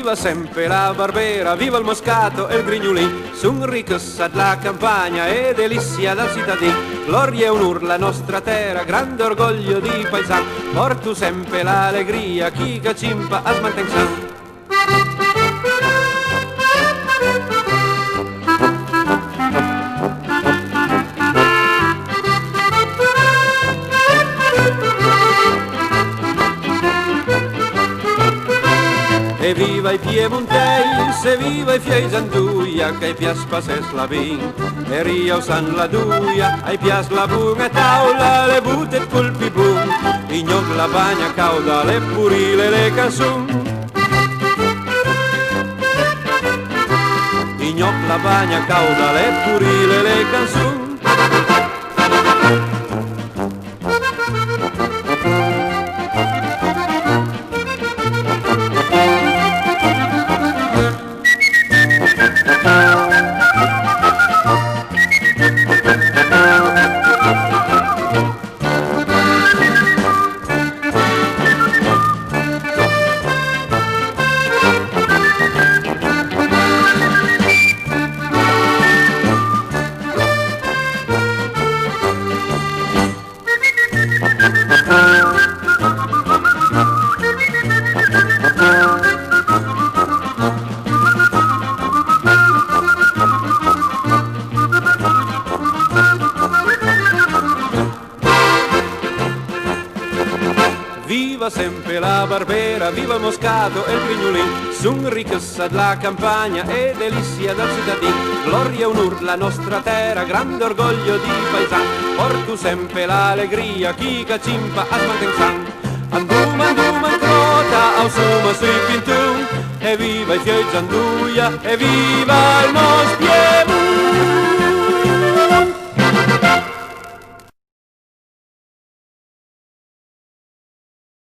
Viva sempre la Barbera, viva il Moscato e il Grignolin, son ricchezza della campagna e delizia dal cittadin. Gloria e onor la nostra terra, grande orgoglio di paesan, portu sempre l'allegria, chi che cimpa a smantensan. E viva i piemontesi, e viva i fieisanduia, che pias passes la vin, e ria san la duia, ai pias la bunga taula, le butte colpi bun, i gnoc la bagna cauda, le purile le canzun. I gnoc la bagna cauda, le purile le canzun. Viva sempre la Barbera, viva il Moscato e il Grignolin, son ricchezza della campagna e delizia dal cittadin. Gloria e onor la nostra terra, grande orgoglio di paesan, portu sempre l'allegria, chi che cimpa a smantensan. Anduma crota, au suma sui pintun, e viva i fiei zanduia, e viva il nostro